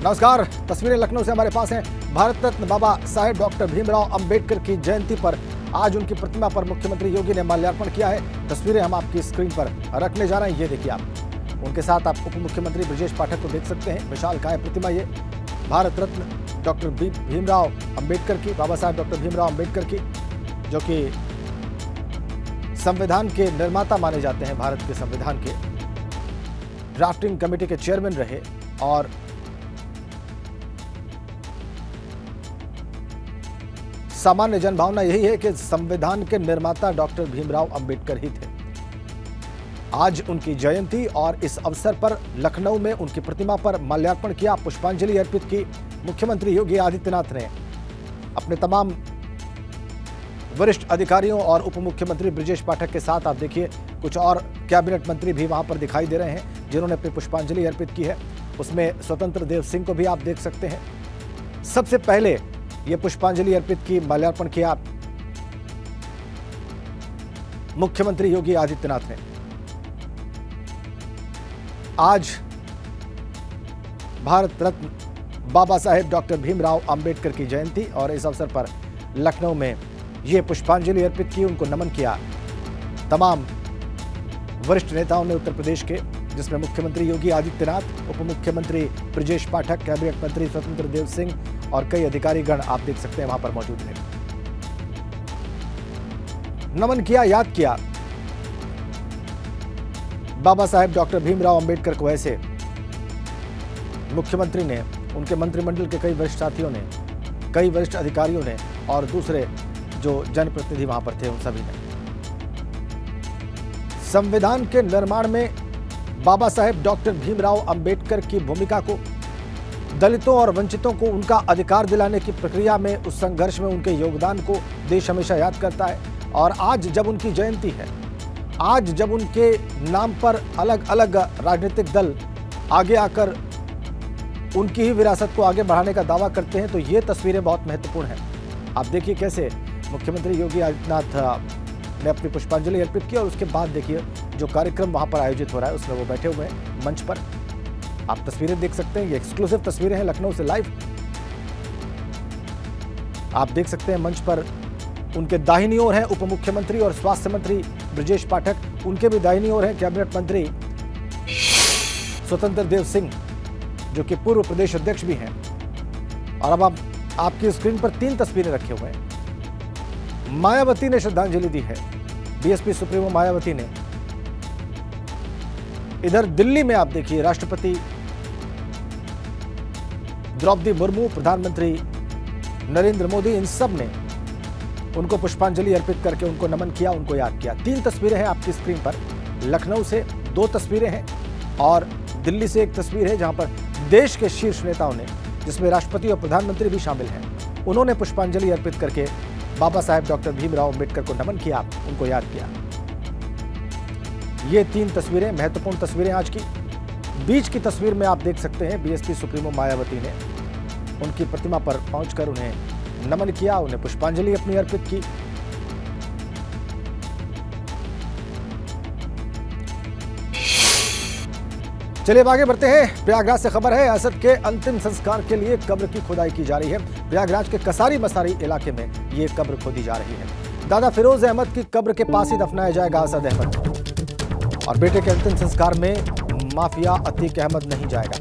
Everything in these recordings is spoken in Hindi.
नमस्कार। तस्वीरें लखनऊ से हमारे पास हैं। भारत रत्न बाबा साहेब डॉक्टर भीमराव अंबेडकर की जयंती पर आज उनकी प्रतिमा पर मुख्यमंत्री योगी ने माल्यार्पण किया है। तस्वीरें हम आपकी स्क्रीन पर रखने जा रहे हैं। ये देखिए आप, उनके साथ आप उप मुख्यमंत्री ब्रजेश पाठक को देख सकते हैं। विशालकाय प्रतिमा ये भारत रत्न डॉक्टर भीमराव अंबेडकर की, बाबा साहेब डॉक्टर भीमराव अंबेडकर की, जो कि संविधान के निर्माता माने जाते हैं। भारत के संविधान के ड्राफ्टिंग कमेटी के चेयरमैन रहे और सामान्य जनभावना यही है कि संविधान के निर्माता डॉक्टर भीमराव अंबेडकर ही थे। आज उनकी जयंती और इस अवसर पर लखनऊ में उनकी प्रतिमा पर माल्यार्पण किया, पुष्पांजलि अर्पित की। मुख्यमंत्री योगी आदित्यनाथ ने अपने तमाम वरिष्ठ अधिकारियों और उप मुख्यमंत्री ब्रजेश पाठक के साथ, आप देखिए कुछ और कैबिनेट मंत्री भी वहां पर दिखाई दे रहे हैं जिन्होंने अपनी पुष्पांजलि अर्पित की है। उसमें स्वतंत्र देव सिंह को भी आप देख सकते हैं। सबसे पहले ये पुष्पांजलि अर्पित की, माल्यार्पण किया मुख्यमंत्री योगी आदित्यनाथ ने। आज भारत रत्न बाबा साहेब डॉक्टर भीमराव अंबेडकर की जयंती और इस अवसर पर लखनऊ में ये पुष्पांजलि अर्पित की, उनको नमन किया। तमाम वरिष्ठ नेताओं ने उत्तर प्रदेश के, जिसमें मुख्यमंत्री योगी आदित्यनाथ, उप मुख्यमंत्री ब्रजेश पाठक, कैबिनेट मंत्री स्वतंत्र देव सिंह और कई अधिकारीगण आप देख सकते हैं वहां पर मौजूद थे। नमन किया, याद किया बाबा साहेब डॉक्टर भीमराव अंबेडकर को। ऐसे मुख्यमंत्री ने, उनके मंत्रिमंडल के कई वरिष्ठ साथियों ने, कई वरिष्ठ अधिकारियों ने और दूसरे जो जनप्रतिनिधि वहां पर थे, उन सभी ने संविधान के निर्माण में बाबा साहेब डॉक्टर भीमराव अंबेडकर की भूमिका को, दलितों और वंचितों को उनका अधिकार दिलाने की प्रक्रिया में, उस संघर्ष में उनके योगदान को देश हमेशा याद करता है। और आज जब उनकी जयंती है, आज जब उनके नाम पर अलग अलग राजनीतिक दल आगे आकर उनकी ही विरासत को आगे बढ़ाने का दावा करते हैं, तो ये तस्वीरें बहुत महत्वपूर्ण हैं। आप देखिए कैसे मुख्यमंत्री योगी आदित्यनाथ ने अपनी पुष्पांजलि अर्पित की और उसके बाद देखिए जो कार्यक्रम वहां पर आयोजित हो रहा है उसमें वो बैठे हुए हैं मंच पर। आप तस्वीरें देख सकते हैं, ये एक्सक्लूसिव तस्वीरें हैं लखनऊ से लाइव। आप देख सकते हैं मंच पर उनके दाहिनी ओर हैं उप मुख्यमंत्री और स्वास्थ्य मंत्री ब्रजेश पाठक, उनके भी दाहिनी ओर हैं कैबिनेट मंत्री स्वतंत्र देव सिंह, जो कि पूर्व प्रदेश अध्यक्ष भी हैं। और अब आपकी स्क्रीन पर 3 तस्वीरें रखे हुए हैं। मायावती ने श्रद्धांजलि दी है, बीएसपी सुप्रीमो मायावती ने। इधर दिल्ली में आप देखिए राष्ट्रपति द्रौपदी मुर्मू, प्रधानमंत्री नरेंद्र मोदी, इन सब ने उनको पुष्पांजलि अर्पित करके उनको नमन किया, उनको याद किया। 3 तस्वीरें हैं आपकी स्क्रीन पर। लखनऊ से 2 तस्वीरें हैं और दिल्ली से 1 तस्वीर है जहां पर देश के शीर्ष नेताओं ने, जिसमें राष्ट्रपति और प्रधानमंत्री भी शामिल हैं, उन्होंने पुष्पांजलि अर्पित करके बाबा साहेब डॉक्टर भीमराव अंबेडकर को नमन किया, उनको याद किया। ये 3 तस्वीरें महत्वपूर्ण तस्वीरें आज की। बीच की तस्वीर में आप देख सकते हैं बीएसपी सुप्रीमो मायावती ने उनकी प्रतिमा पर पहुंचकर उन्हें नमन किया, उन्हें पुष्पांजलि अपनी अर्पित की। चलिए अब आगे बढ़ते हैं। प्रयागराज से खबर है, असद के अंतिम संस्कार के लिए कब्र की खुदाई की जा रही है। प्रयागराज के कसारी मसारी इलाके में ये कब्र खोदी जा रही है। दादा फिरोज अहमद की कब्र के पास ही दफनाया जाएगा असद अहमद, और बेटे के अंतिम संस्कार में माफिया अतीक अहमद नहीं जाएगा।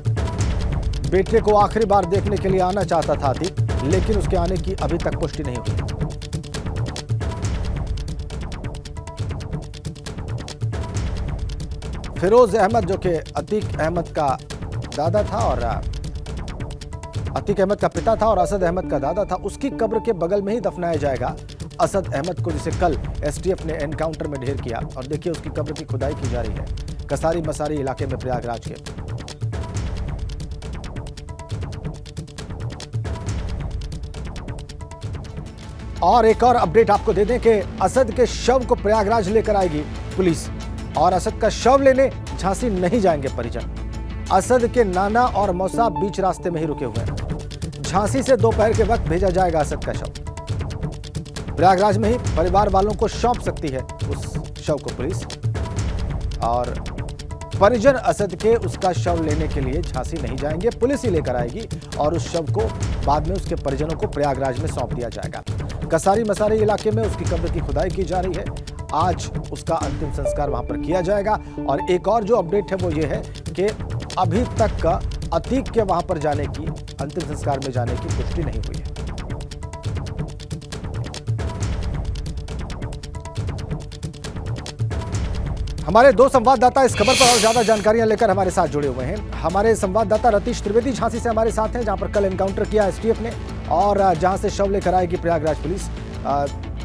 बेटे को आखिरी बार देखने के लिए आना चाहता था अतीक, लेकिन उसके आने की अभी तक पुष्टि नहीं हुई। फिरोज अहमद, जो कि अतीक अहमद का दादा था और अतीक अहमद का पिता था और असद अहमद का दादा था, उसकी कब्र के बगल में ही दफनाया जाएगा असद अहमद को, जिसे कल एसटीएफ ने एनकाउंटर में ढेर किया। और देखिए उसकी कब्र की खुदाई की जा रही है कसारी मसारी इलाके में प्रयागराज के। और एक और अपडेट आपको दे दें कि असद के शव को प्रयागराज लेकर आएगी पुलिस, और असद का शव लेने झांसी नहीं जाएंगे परिजन। असद के नाना और मौसा बीच रास्ते में ही रुके हुए हैं। झांसी से दोपहर के वक्त भेजा जाएगा असद का शव। प्रयागराज में ही परिवार वालों को सौंप सकती है उस शव को पुलिस। और परिजन असद के उसका शव लेने के लिए झांसी नहीं जाएंगे, पुलिस ही लेकर आएगी और उस शव को बाद में उसके परिजनों को प्रयागराज में सौंप दिया जाएगा। कसारी मसारी इलाके में उसकी कब्र की खुदाई की जा रही है। आज उसका अंतिम संस्कार वहां पर किया जाएगा। और एक और जो अपडेट है वो ये है कि अभी तक अतीक के वहां पर जाने की, अंतिम संस्कार में जाने की पुष्टि नहीं हुई है। हमारे दो संवाददाता इस खबर पर और ज्यादा जानकारियां लेकर हमारे साथ जुड़े हुए हैं। हमारे संवाददाता रतीश त्रिवेदी झांसी से हमारे साथ हैं, जहां पर कल एनकाउंटर किया एसटीएफ ने और जहां से शव लेकर आएगी प्रयागराज पुलिस।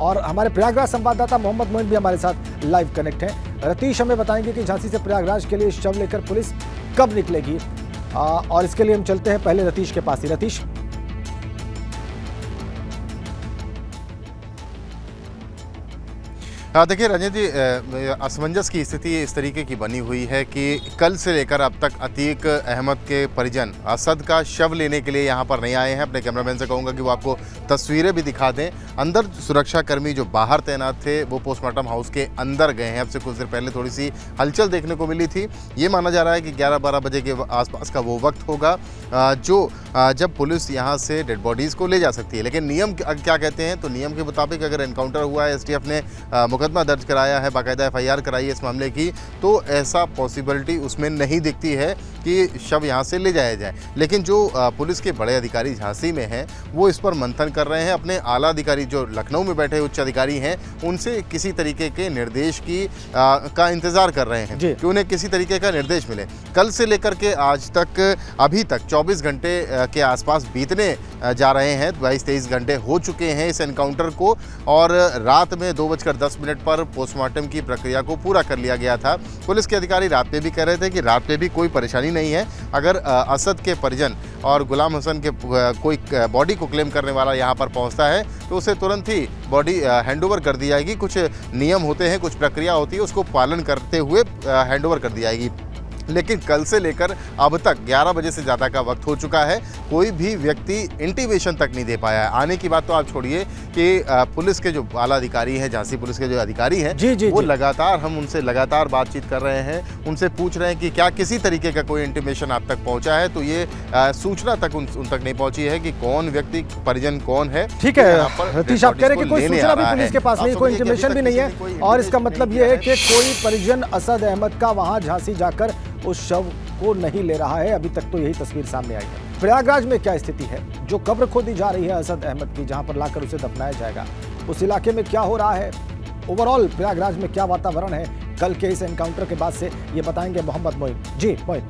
और हमारे प्रयागराज संवाददाता मोहम्मद मोइन भी हमारे साथ लाइव कनेक्ट हैं। रतीश हमें बताएंगे कि झांसी से प्रयागराज के लिए शव लेकर पुलिस कब निकलेगी, और इसके लिए हम चलते हैं पहले रतीश के पास ही। रतीश, देखिए रंजन जी, असमंजस की स्थिति इस तरीके की बनी हुई है कि कल से लेकर अब तक अतीक अहमद के परिजन असद का शव लेने के लिए यहाँ पर नहीं आए हैं। अपने कैमरामैन से कहूँगा कि वो आपको तस्वीरें भी दिखा दें। अंदर सुरक्षाकर्मी जो बाहर तैनात थे वो पोस्टमार्टम हाउस के अंदर गए हैं। अब से कुछ देर पहले थोड़ी सी हलचल देखने को मिली थी। ये माना जा रहा है कि 11-12 बजे के आसपास का वो वक्त होगा जब पुलिस यहाँ से डेड बॉडीज़ को ले जा सकती है। लेकिन नियम क्या कहते हैं, तो नियम के मुताबिक अगर एनकाउंटर हुआ है, एसटीएफ ने मुकदमा दर्ज कराया है, बाकायदा एफआईआर कराई है इस मामले की, तो ऐसा पॉसिबिलिटी उसमें नहीं दिखती है कि शव यहाँ से ले जाया जाए। लेकिन जो पुलिस के बड़े अधिकारी झांसी में हैं वो इस पर मंथन कर रहे हैं। अपने आला अधिकारी जो लखनऊ में बैठे उच्च अधिकारी हैं उनसे किसी तरीके के निर्देश का इंतज़ार कर रहे हैं कि उन्हें किसी तरीके का निर्देश मिले। कल से लेकर के आज तक अभी तक 24 घंटे के आसपास बीतने जा रहे हैं। 22-23 घंटे हो चुके हैं इस एनकाउंटर को और रात में 2:10 पर पोस्टमार्टम की प्रक्रिया को पूरा कर लिया गया था। पुलिस के अधिकारी रात में भी कह रहे थे कि रात में भी कोई परेशानी नहीं है। अगर असद के परिजन और गुलाम हसन के कोई बॉडी को क्लेम करने वाला यहाँ पर पहुँचता है तो उसे तुरंत ही बॉडी हैंडओवर कर दी जाएगी। कुछ नियम होते हैं, कुछ प्रक्रिया होती है, उसको पालन करते हुए हैंडओवर कर दी जाएगी। लेकिन कल से लेकर अब तक 11 बजे से ज़्यादा का वक्त हो चुका है, कोई भी व्यक्ति इंटीमेशन तक नहीं दे पाया है। आने की बात तो आप छोड़िए कि पुलिस के जो आला अधिकारी हैं, झांसी पुलिस के जो अधिकारी हैं, वो लगातार, हम उनसे लगातार बातचीत कर रहे हैं, उनसे पूछ रहे हैं कि क्या किसी तरीके का कोई इंटीमेशन आप तक पहुंचा है। तो ये सूचना तक उन तक नहीं पहुंची है कि कौन व्यक्ति, परिजन कौन है। ठीक है रतीश, आप कह रहे हैं कि कोई सूचना भी पुलिस के पास नहीं, कोई इंटीमेशन भी नहीं है, और इसका मतलब ये है कि कोई परिजन असद अहमद का वहां झांसी जाकर उस शव को नहीं ले रहा है। अभी तक तो यही तस्वीर सामने आई है। प्रयागराज में क्या स्थिति है? जो कब्र खोदी जा रही है असद अहमद की, जहां पर लाकर उसे दफनाया जाएगा, उस इलाके में क्या हो रहा है? ओवरऑल प्रयागराज में क्या वातावरण है कल के इस एनकाउंटर के बाद से, ये बताएंगे मोहम्मद मोइन। जी मोइन।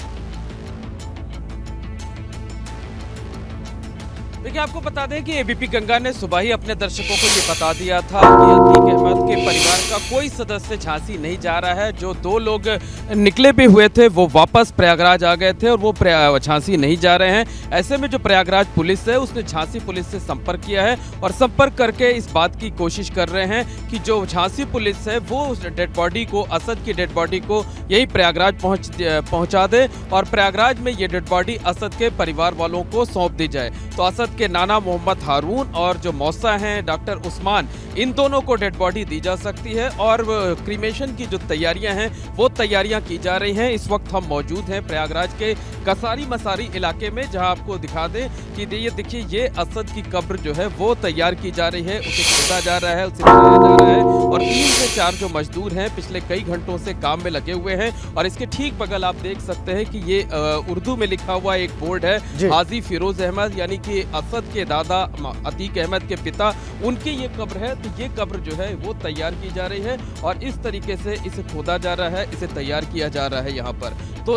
देखिए, आपको बता दें कि एबीपी गंगा ने सुबह ही अपने दर्शकों को ये बता दिया था कि अतीक अहमद के परिवार का कोई सदस्य झांसी नहीं जा रहा है। जो 2 लोग निकले भी हुए थे वो वापस प्रयागराज आ गए थे और वो झांसी नहीं जा रहे हैं। ऐसे में जो प्रयागराज पुलिस है उसने झांसी पुलिस से संपर्क किया है और संपर्क करके इस बात की कोशिश कर रहे हैं कि जो झांसी पुलिस है वो उस डेड बॉडी को, असद की डेड बॉडी को यही प्रयागराज पहुँचा दे और प्रयागराज में ये डेड बॉडी असद के परिवार वालों को सौंप दी जाए। तो असद के नाना मोहम्मद हारून और जो मौसा हैं डॉक्टर उस्मान, इन दोनों को डेड बॉडी दी जा सकती है और क्रीमेशन की जो तैयारियां हैं वो तैयारियां की जा रही हैं। इस वक्त हम मौजूद हैं प्रयागराज के कसारी मसारी इलाके में, जहां आपको दिखा दें कि ये देखिए, ये असद की कब्र जो है वो तैयार की जा रही है, उसे खोदा जा रहा है, उसे बनाया जा रहा है और 3 से 4 जो मजदूर हैं पिछले कई घंटों से काम में लगे हुए हैं। और इसके ठीक बगल आप देख सकते हैं कि ये उर्दू में लिखा हुआ एक बोर्ड है, हाजी फिरोज अहमद, यानी कि असद के दादा अतीक अहमद के पिता, उनकी ये कब्र है। तो ये कब्र जो है वो तैयार की जा रही है और इस तरीके से इसे खोदा जा रहा है, इसे तैयार किया जा रहा है यहाँ पर। तो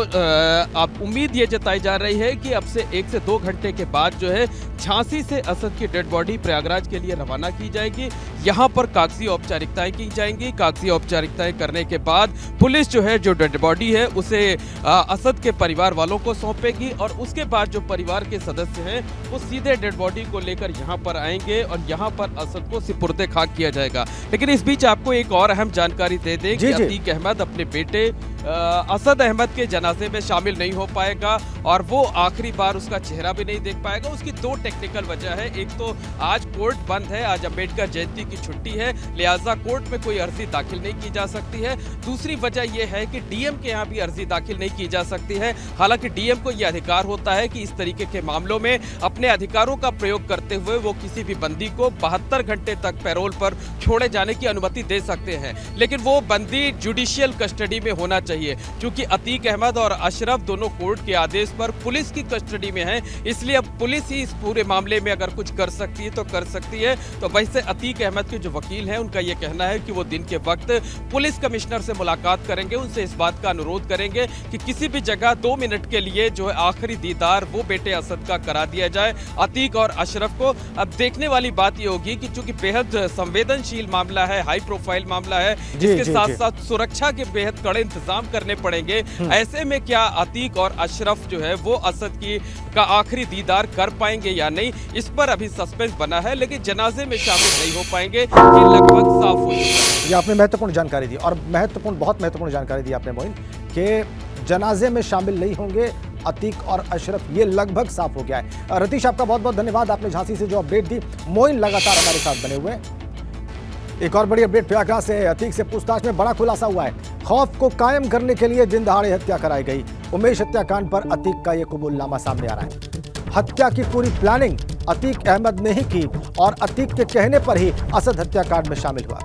आप उम्मीद ये जताई जा रही है कि अब से 1 से 2 घंटे के बाद जो है झांसी से असद की डेड बॉडी प्रयागराज के लिए रवाना की जाएगी। यहाँ पर कागजी औपचारिकताएं की जाएंगी। कागजी औपचारिकताएं करने के बाद पुलिस जो है, जो डेड बॉडी है उसे असद के परिवार वालों को सौंपेगी और उसके बाद जो परिवार के सदस्य हैं वो सीधे डेड बॉडी को लेकर यहाँ पर आएंगे और यहाँ पर असद को सुपुर्दे खाक किया जाएगा। लेकिन इस बीच आपको एक और अहम जानकारी दे दें कि अतीक अहमद अपने बेटे असद अहमद के जनाजे में शामिल नहीं हो पाएगा और वो आखिरी बार उसका चेहरा भी नहीं देख पाएगा। उसकी दो टेक्निकल वजह है। एक तो आज कोर्ट बंद है, आज अंबेडकर जयंती की छुट्टी है, लिहाजा कोर्ट में कोई अर्जी दाखिल नहीं की जा सकती है। दूसरी वजह यह है कि डीएम के यहाँ भी अर्जी दाखिल नहीं की जा सकती है। हालांकि डीएम को यह अधिकार होता है कि इस तरीके के मामलों में अपने अधिकारों का प्रयोग करते हुए वो किसी भी बंदी को 72 घंटे तक पैरोल पर छोड़े जाने की अनुमति दे सकते हैं, लेकिन वो बंदी जुडिशियल कस्टडी में होना चाहिए। क्योंकि अतीक अहमद और अशरफ दोनों कोर्ट के आदेश पर पुलिस की कस्टडी में हैं, इसलिए अब पुलिस ही इस पूरे मामले में अगर कुछ कर सकती है तो कर सकती है। तो वैसे अतीक अहमद के जो वकील हैं उनका यह कहना है कि वो दिन के वक्त पुलिस कमिश्नर से मुलाकात करेंगे, उनसे इस बात का अनुरोध करेंगे कि किसी भी जगह 2 मिनट के लिए जो है आखिरी दीदार वो बेटे असद का करा दिया जाए अतीक और अशरफ को। अब देखने वाली बात ये होगी कि चूंकि बेहद संवेदनशील मामला है, हाई प्रोफाइल मामला है, इसके साथ साथ सुरक्षा के बेहद कड़े इंतजाम करने पड़ेंगे। ऐसे में क्या अतीक और अशरफ जो है वो असद की का आखिरी दीदार कर पाएंगे या नहीं, इस पर अभी सस्पेंस बना है, लेकिन जनाजे में शामिल नहीं हो पाएंगे ये लगभग साफ हो चुका है। ये आपने महत्वपूर्ण जानकारी दी और बहुत महत्वपूर्ण जानकारी दी आपने मोइन कि जनाजे में शामिल नहीं होंगे अतीक और अशरफ, ये लगभग साफ हो गया है। रतीश, आपका बहुत बहुत धन्यवाद, आपने झांसी से जो अपडेट दी। मोइन लगातार हमारे साथ बने हुए हैं। एक और बड़ी अपडेट प्रयागराज से है। अतीक से पूछताछ में बड़ा खुलासा हुआ है। खौफ को कायम करने के लिए दिन दहाड़े हत्या कराई गई। उमेश हत्याकांड पर अतीक का यह कबूलनामा सामने आ रहा है। हत्या की पूरी प्लानिंग अतीक अहमद ने ही की और अतीक के कहने पर ही असद हत्याकांड में शामिल हुआ।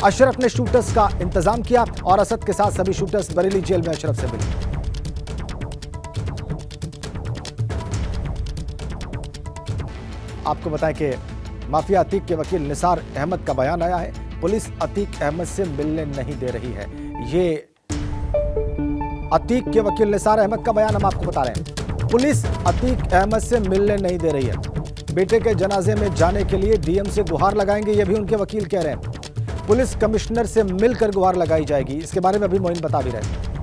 अशरफ ने शूटर्स का इंतजाम किया और असद के साथ सभी शूटर्स बरेली जेल में अशरफ से मिले। आपको बताएं कि माफिया अतीक के वकील निसार अहमद का बयान आया है। पुलिस अतीक अहमद से मिलने नहीं दे रही है। ये अतीक के वकील निसार अहमद का बयान हम आपको बता रहे हैं। पुलिस अतीक अहमद से मिलने नहीं दे रही है। बेटे के जनाजे में जाने के लिए डीएम से गुहार लगाएंगे, ये भी उनके वकील कह रहे हैं। पुलिस कमिश्नर से मिलकर गुहार लगाई जाएगी। इसके बारे में अभी मोइन बता भी रहे हैं।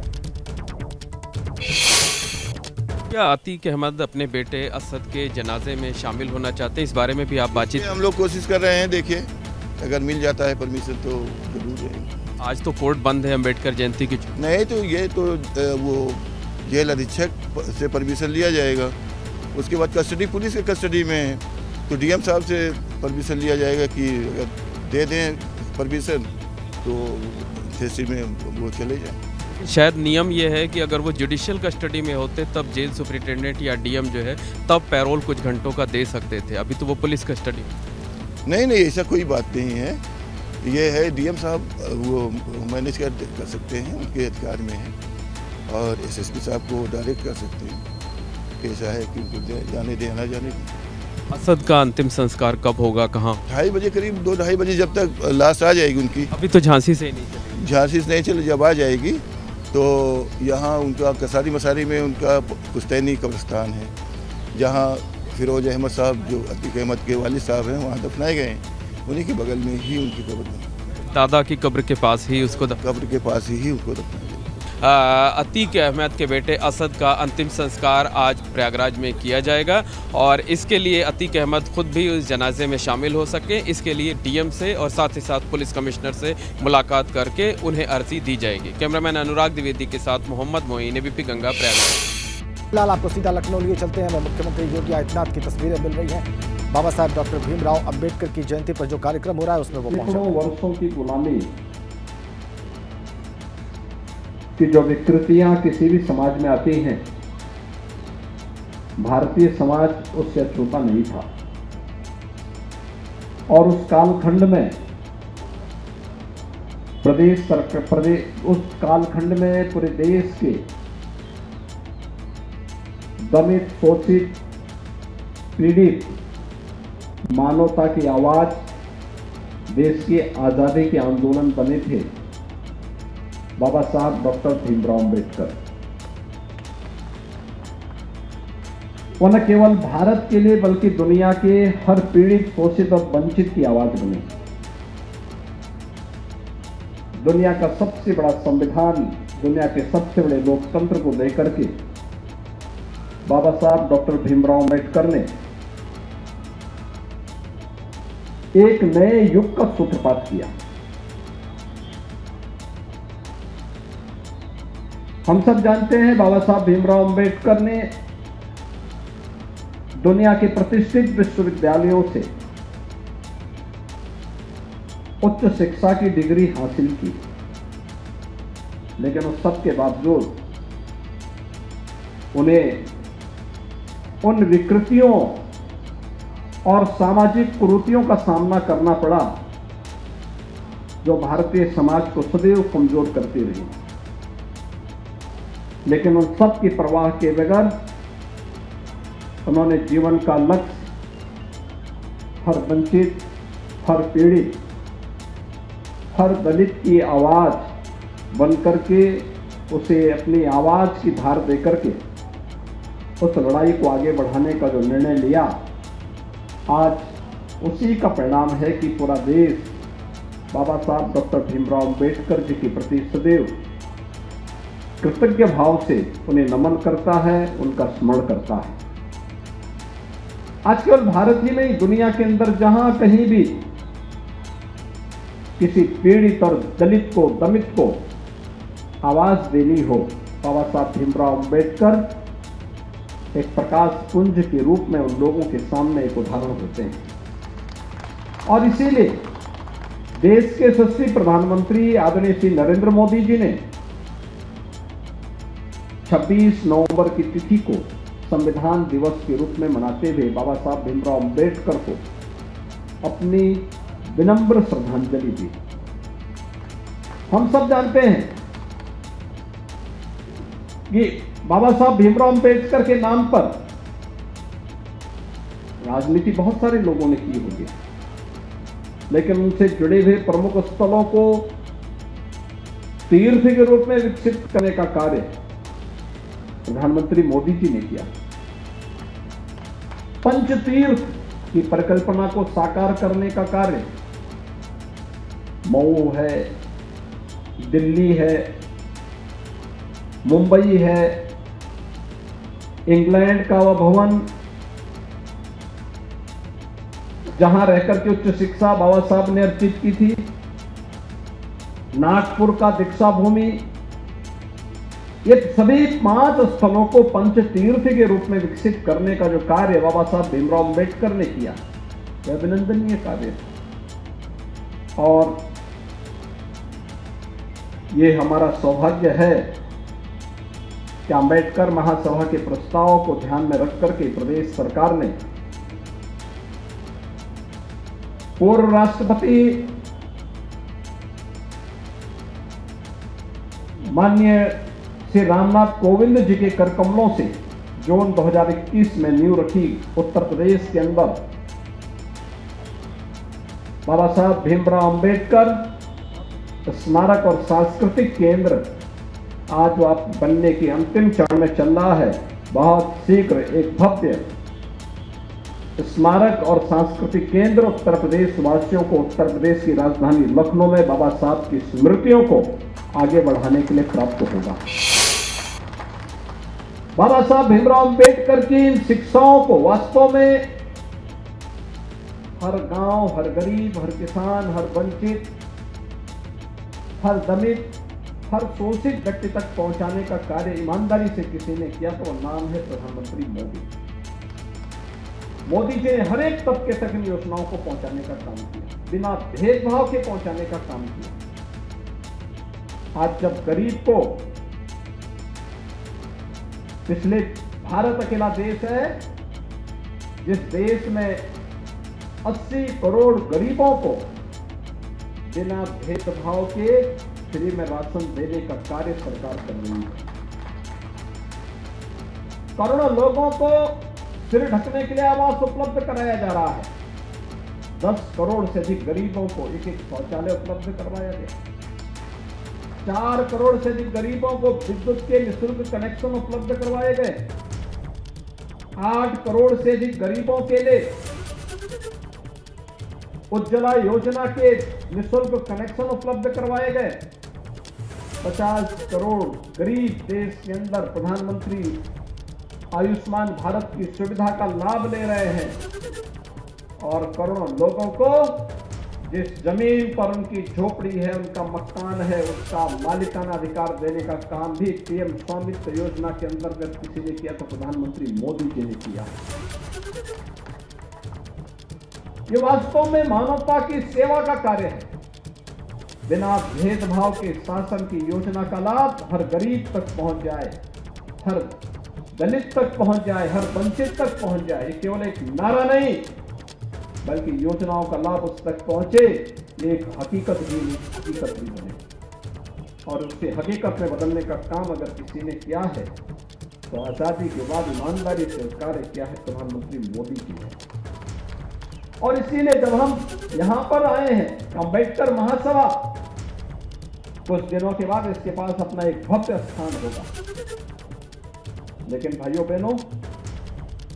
क्या अतीक अहमद अपने बेटे असद के जनाजे में शामिल होना चाहते हैं, इस बारे में भी आप बातचीत? हम लोग कोशिश कर रहे हैं, देखिए अगर मिल जाता है परमिशन तो जरूर जाएंगे। आज तो कोर्ट बंद है अंबेडकर जयंती की। नहीं तो ये तो वो जेल अधीक्षक से परमिशन लिया जाएगा, उसके बाद कस्टडी पुलिस के कस्टडी में है तो डीएम साहब से परमिशन लिया जाएगा कि अगर दे दें परमिशन तो जैसे में वो चले जाए। शायद नियम ये है कि अगर वो जुडिशियल कस्टडी में होते तब जेल सुपरिटेंडेंट या डीएम जो है तब पैरोल कुछ घंटों का दे सकते थे, अभी तो वो पुलिस कस्टडी। नहीं ऐसा कोई बात नहीं है। ये है डीएम साहब वो मैनेज कर सकते हैं, उनके अधिकार में है, और एसएसपी साहब को डायरेक्ट कर सकते हैं कि ऐसा है कि उनको जाने दें ना जाने दें। असद का अंतिम संस्कार कब होगा, कहाँ? 2:30 बजे करीब, 2-2:30 बजे, जब तक लाश आ जाएगी उनकी। अभी तो झांसी से ही नहीं चलेगी। झांसी से नहीं चले, जब आ जाएगी तो यहाँ उनका कसारी मसारी में उनका पुश्तैनी कब्रिस्तान है, जहाँ फिरोज अहमद साहब जो अतीक अहमद के वालिद साहब हैं वहाँ दफनाए गए हैं। उन्हीं के बगल में ही उनकी कब्र है। दादा की कब्र के पास ही उसको कब्र के पास ही उनको दफनाया गया। अतीक अहमद के बेटे असद का अंतिम संस्कार आज प्रयागराज में किया जाएगा और इसके लिए अतीक अहमद खुद भी उस जनाजे में शामिल हो सके, इसके लिए डीएम से और साथ ही साथ पुलिस कमिश्नर से मुलाकात करके उन्हें अर्जी दी जाएगी। कैमरामैन अनुराग द्विवेदी के साथ मोहम्मद मोइन, एबीपी गंगा, प्रयागराज। फिलहाल आपको सीधा लखनऊ लिए चलते हैं। मुख्यमंत्री योगी आदित्यनाथ की तस्वीरें मिल रही हैं। बाबा साहेब डॉक्टर भीमराव अंबेडकर की जयंती पर जो कार्यक्रम हो रहा है उसमें वो पहुंचे। वर्षों की गुलामी कि जो विकृतियां किसी भी समाज में आती हैं, भारतीय समाज उससे अछूता नहीं था। और उस कालखंड में उस कालखंड में पूरे देश के दमित, शोषित, पीड़ित मानवता की आवाज, देश की आजादी के आंदोलन बने थे बाबा साहब डॉक्टर भीमराव अंबेडकर। वो न केवल भारत के लिए बल्कि दुनिया के हर पीड़ित, शोषित और वंचित की आवाज बने। दुनिया का सबसे बड़ा संविधान, दुनिया के सबसे बड़े लोकतंत्र को लेकर के बाबा साहब डॉक्टर भीमराव अंबेडकर ने एक नए युग का सूत्रपात किया। हम सब जानते हैं बाबा साहब भीमराव अंबेडकर ने दुनिया के प्रतिष्ठित विश्वविद्यालयों से उच्च शिक्षा की डिग्री हासिल की, लेकिन उस सब के बावजूद उन्हें उन विकृतियों और सामाजिक कुरीतियों का सामना करना पड़ा जो भारतीय समाज को सदैव कमजोर करती रही। लेकिन उन सब की परवाह के बगैर उन्होंने जीवन का लक्ष्य हर वंचित, हर पीड़ित, हर दलित की आवाज बनकर के उसे अपनी आवाज की धार देकर के उस लड़ाई को आगे बढ़ाने का जो निर्णय लिया, आज उसी का परिणाम है कि पूरा देश बाबा साहब डॉक्टर भीमराव अंबेडकर जी के प्रति सदैव कृतज्ञ भाव से उन्हें नमन करता है, उनका स्मरण करता है। आज केवल भारत ही नहीं, दुनिया के अंदर जहां कहीं भी किसी पीड़ित और दलित को, दमित को आवाज देनी हो, बाबा साहब भीमराव अंबेडकर एक प्रकाश पुंज के रूप में उन लोगों के सामने एक उदाहरण होते हैं। और इसीलिए देश के यशस्वी प्रधानमंत्री आदरणीय श्री नरेंद्र मोदी जी ने 26 नवंबर की तिथि को संविधान दिवस के रूप में मनाते हुए बाबा साहब भीमराव अंबेडकर को अपनी विनम्र श्रद्धांजलि दी। हम सब जानते हैं कि बाबा साहब भीमराव अंबेडकर के नाम पर राजनीति बहुत सारे लोगों ने की होगी, लेकिन उनसे जुड़े हुए प्रमुख स्थलों को तीर्थ के रूप में विकसित करने का कार्य प्रधानमंत्री मोदी जी ने किया। पंचतीर्थ की परिकल्पना को साकार करने का कार्य मऊ है, दिल्ली है, मुंबई है, इंग्लैंड का वह भवन जहां रहकर के उच्च शिक्षा बाबा साहब ने अर्जित की थी, नागपुर का दीक्षा भूमि, ये सभी 5 स्थलों को पंचतीर्थ के रूप में विकसित करने का जो कार्य बाबा साहब भीमराव अंबेडकर ने किया, यह अभिनंदनीय कार्य था। और ये हमारा सौभाग्य है कि अंबेडकर महासभा के प्रस्तावों को ध्यान में रख करके प्रदेश सरकार ने पूर्व राष्ट्रपति माननीय श्री रामनाथ कोविंद जी के कर कमलों से जून 2021 में नींव रखी उत्तर प्रदेश के अंदर बाबा साहब भीमराव अंबेडकर स्मारक और सांस्कृतिक केंद्र आज वो बनने की अंतिम चरण में चल रहा है। बहुत शीघ्र एक भव्य स्मारक और सांस्कृतिक केंद्र उत्तर प्रदेश वासियों को उत्तर प्रदेश की राजधानी लखनऊ में बाबा साहब की स्मृतियों को आगे बढ़ाने के लिए प्राप्त होगा। बाबा साहब भीमराव अंबेडकर की इन शिक्षाओं को वास्तव में हर गांव, हर गरीब, हर किसान, हर वंचित, हर दलित, हर शोषित व्यक्ति तक पहुंचाने का कार्य ईमानदारी से किसी ने किया तो नाम है प्रधानमंत्री मोदी। मोदी जी ने हर एक तबके तक इन योजनाओं को पहुंचाने का काम किया, बिना भेदभाव के पहुंचाने का काम किया। आज जब गरीब को, पिछले भारत अकेला देश है जिस देश में 80 करोड़ गरीबों को बिना भेदभाव के फ्री में राशन देने का कार्य सरकार कर रही है। करोड़ों लोगों को सिर ढकने के लिए आवास उपलब्ध कराया जा रहा है। 10 करोड़ से अधिक गरीबों को एक शौचालय उपलब्ध करवाया गया। 4 करोड़ से अधिक गरीबों को विद्युत के निःशुल्क कनेक्शन उपलब्ध करवाए गए। 8 करोड़ से अधिक गरीबों के लिए उज्ज्वला योजना के निःशुल्क कनेक्शन उपलब्ध करवाए गए। 50 करोड़ गरीब देश के अंदर प्रधानमंत्री आयुष्मान भारत की सुविधा का लाभ ले रहे हैं और करोड़ों लोगों को जिस जमीन पर उनकी झोपड़ी है, उनका मकान है, उसका मालिकाना अधिकार देने का काम भी पीएम स्वामित्व योजना के अंतर्गत किसी ने किया तो प्रधानमंत्री मोदी जी ने किया। ये वास्तव में मानवता की सेवा का कार्य है। बिना भेदभाव के शासन की योजना का लाभ हर गरीब तक पहुंच जाए, हर दलित तक पहुंच जाए, हर वंचित तक पहुंच जाए। ये केवल एक नारा नहीं, बल्कि योजनाओं का लाभ उस तक पहुंचे, ये एक हकीकत भी बने। और उससे हकीकत में बदलने का काम अगर किसी ने किया है तो आजादी के बाद ईमानदारी से कार्य किया है प्रधानमंत्री मोदी जी ने। और इसीलिए जब हम यहां पर आए हैं अम्बेडकर महासभा, कुछ दिनों के बाद इसके पास अपना एक भव्य स्थान होगा। लेकिन भाइयों बहनों,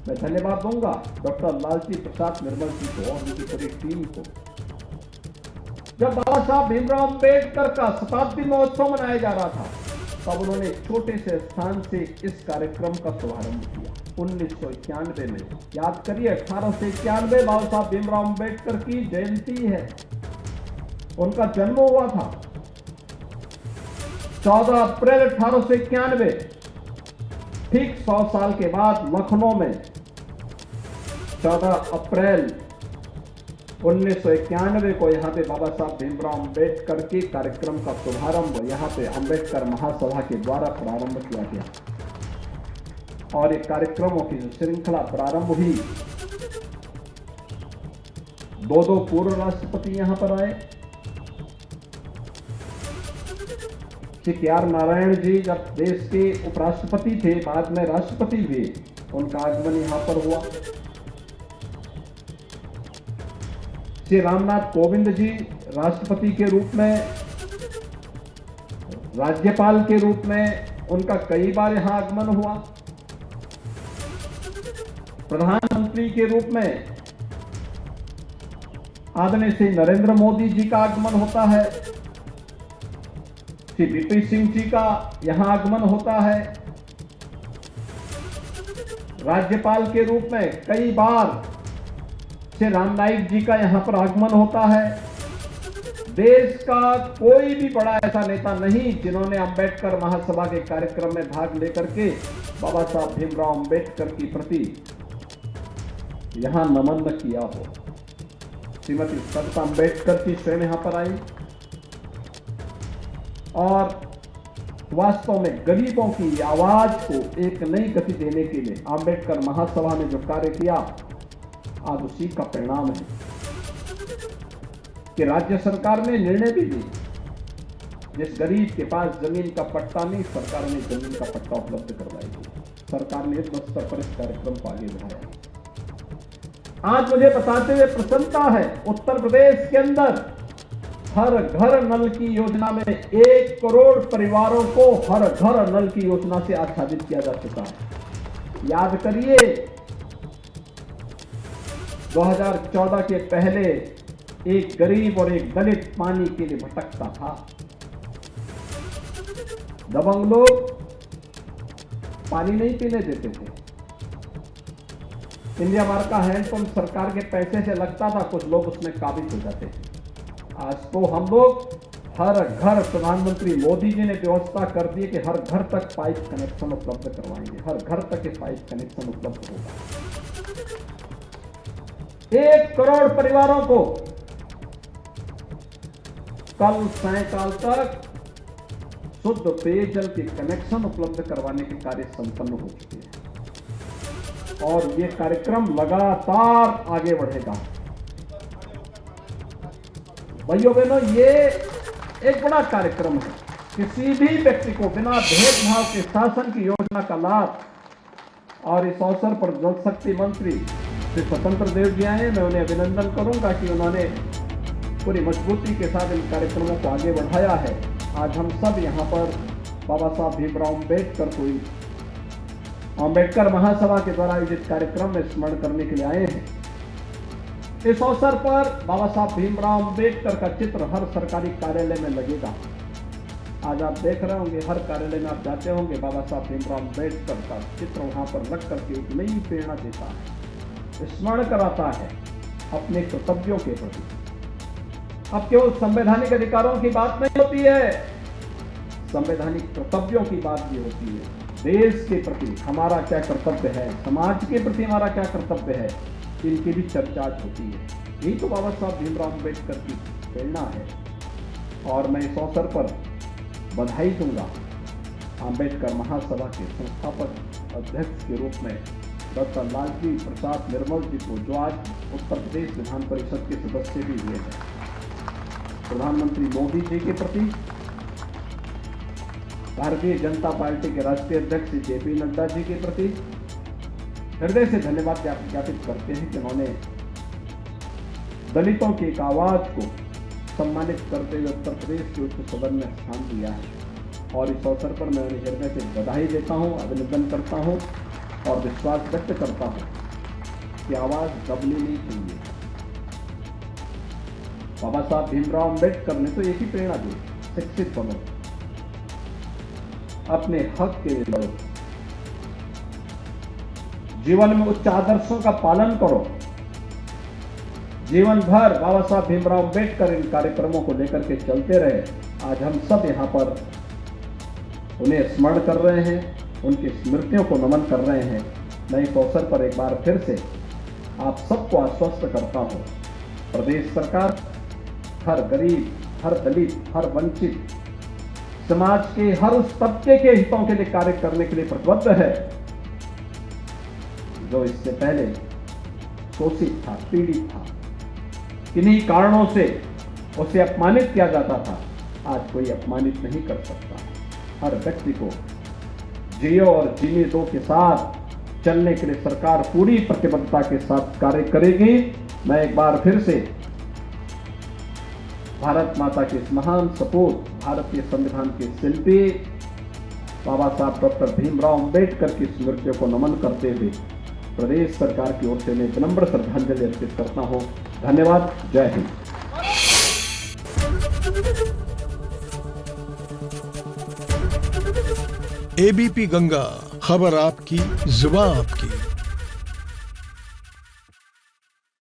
मैं धन्यवाद दूंगा डॉक्टर लालजी प्रसाद निर्मल जी को और उनकी पूरी टीम को। जब बाबा साहब भीमराव अम्बेडकर का शताब्दी महोत्सव मनाया जा रहा था, तब उन्होंने एक छोटे से स्थान से इस कार्यक्रम का शुभारंभ किया 1991 में। याद करिए, 1891 बाबा साहब भीमराव अम्बेडकर की जयंती है, उनका जन्म हुआ था। 14 अप्रैल 1891, ठीक 100 साल के बाद लखनऊ में 14 अप्रैल 1991 को यहाँ पे बाबा साहब भीमराव अम्बेडकर के कार्यक्रम का शुभारंभ यहाँ पे अम्बेडकर महासभा के द्वारा प्रारंभ किया गया। और ये कार्यक्रमों की जो श्रृंखला प्रारंभ हुई, 2 पूर्व राष्ट्रपति यहाँ पर आए। श्री के.आर. नारायण जी जब देश के उपराष्ट्रपति थे, बाद में राष्ट्रपति हुए, उनका आगमन यहां पर हुआ। श्री रामनाथ कोविंद जी राष्ट्रपति के रूप में, राज्यपाल के रूप में उनका कई बार यहां आगमन हुआ। प्रधानमंत्री के रूप में आदरणीय श्री नरेंद्र मोदी जी का आगमन होता है। श्री वीपी सिंह जी का यहां आगमन होता है। राज्यपाल के रूप में कई बार श्री राम नाईक जी का यहां पर आगमन होता है। देश का कोई भी बड़ा ऐसा नेता नहीं जिन्होंने अंबेडकर महासभा के कार्यक्रम में भाग लेकर के बाबा साहब भीमराव अंबेडकर की प्रति यहां नमन न किया हो। श्रीमती सविता अंबेडकर जी स्वयं यहां पर आई और वास्तव में गरीबों की आवाज को एक नई गति देने के लिए अंबेडकर महासभा ने जो कार्य किया, आज उसी का परिणाम है कि राज्य सरकार ने निर्णय भी लिया। जिस गरीब के पास जमीन का पट्टा नहीं, सरकार ने जमीन का पट्टा उपलब्ध करवाई। सरकार ने इस स्तर पर इस कार्यक्रम को आगे बढ़ाया। आज मुझे बताते हुए प्रसन्नता है, उत्तर प्रदेश के अंदर हर घर नल की योजना में 1 करोड़ परिवारों को हर घर नल की योजना से आच्छादित किया जा चुका है। याद करिए, 2014 के पहले एक गरीब और एक दलित पानी के लिए भटकता था। दबंग लोग पानी नहीं पीने देते थे। इंडिया मार्क का हैंडपंप सरकार के पैसे से लगता था, कुछ लोग उसमें काबिज हो जाते थे। आज तो हम लोग हर घर, प्रधानमंत्री मोदी जी ने व्यवस्था कर दी कि हर घर तक पाइप कनेक्शन उपलब्ध करवाएंगे। हर घर तक ये पाइप कनेक्शन उपलब्ध होगा। 1 करोड़ परिवारों को कल सायंकाल तक शुद्ध पेयजल के कनेक्शन उपलब्ध करवाने के कार्य संपन्न हो चुके हैं और ये कार्यक्रम लगातार आगे बढ़ेगा। भाइयों बहनों, ये एक बड़ा कार्यक्रम है। किसी भी व्यक्ति को बिना भेदभाव के शासन की योजना का लाभ, और इस अवसर पर जल शक्ति मंत्री श्री स्वतंत्र देव जी आए। मैं उन्हें अभिनंदन करूंगा कि उन्होंने पूरी मजबूती के साथ इन कार्यक्रमों को आगे बढ़ाया है। आज हम सब यहाँ पर बाबा साहब भीमराव अम्बेडकर को अम्बेडकर महासभा के द्वारा आयोजित कार्यक्रम में स्मरण करने के लिए आए हैं। इस अवसर पर बाबा साहब भीमराव अम्बेडकर का चित्र हर सरकारी कार्यालय में लगेगा। आज आप देख रहे होंगे, हर कार्यालय में आप जाते होंगे, बाबा साहब भीमराव अम्बेडकर का चित्र वहां पर रख करके एक नई प्रेरणा देता है, स्मरण कराता है अपने कर्तव्यों के प्रति। अब केवल संवैधानिक अधिकारों की बात नहीं होती है, संवैधानिक कर्तव्यों की बात भी होती है। देश के प्रति हमारा क्या कर्तव्य है, समाज के प्रति हमारा क्या कर्तव्य है, इनकी भी चर्चा होती है। यही तो बाबा साहब भीमराव अम्बेडकर की प्रेरणा है। और मैं इस अवसर पर बधाई दूंगा अम्बेडकर महासभा के संस्थापक अध्यक्ष के रूप में डॉक्टर लालजी प्रसाद निर्मल जी को, जो आज उत्तर प्रदेश विधान परिषद के सदस्य भी हुए हैं। प्रधानमंत्री मोदी जी के प्रति, भारतीय जनता पार्टी के राष्ट्रीय अध्यक्ष जेपी नड्डा जी के प्रति हृदय से धन्यवाद ज्ञापित करते हैं कि उन्होंने दलितों की एक आवाज को सम्मानित करते हुए उत्तर प्रदेश के उच्च सदन में स्थान दिया है। और इस अवसर पर मैं उन्हें हृदय से बधाई देता हूं, अभिनंदन करता हूं और विश्वास व्यक्त करता हूं कि आवाज दबनी नहीं चाहिए। बाबा साहब भीमराव अम्बेडकर ने तो एक ही प्रेरणा दी, शिक्षित बनो, अपने हक के लिए लड़ो, जीवन में उच्च आदर्शों का पालन करो। जीवन भर बाबा साहब भीमराव अम्बेडकर इन कार्यक्रमों को लेकर के चलते रहे। आज हम सब यहाँ पर उन्हें स्मरण कर रहे हैं, उनकी स्मृतियों को नमन कर रहे हैं। मैं इस अवसर पर एक बार फिर से आप सबको आश्वस्त करता हूँ, प्रदेश सरकार हर गरीब, हर दलित, हर वंचित समाज के हर उस तबके के हितों के लिए कार्य करने के लिए प्रतिबद्ध है जो इससे पहले शोषित था, पीड़ित था, किन्हीं कारणों से उसे अपमानित किया जाता था। आज कोई अपमानित नहीं कर सकता। हर व्यक्ति को जियो और जीने दो के साथ चलने के लिए सरकार पूरी प्रतिबद्धता के साथ कार्य करेगी। मैं एक बार फिर से भारत माता के इस महान सपूत, भारतीय संविधान के शिल्पी बाबा साहब डॉक्टर भीमराव अम्बेडकर की स्मृतियों को नमन करते हुए प्रदेश सरकार की ओर से मैं विनम्र श्रद्धांजलि अर्पित करता हूं। धन्यवाद। जय हिंद। एबीपी गंगा, खबर आपकी, जुबान आपकी।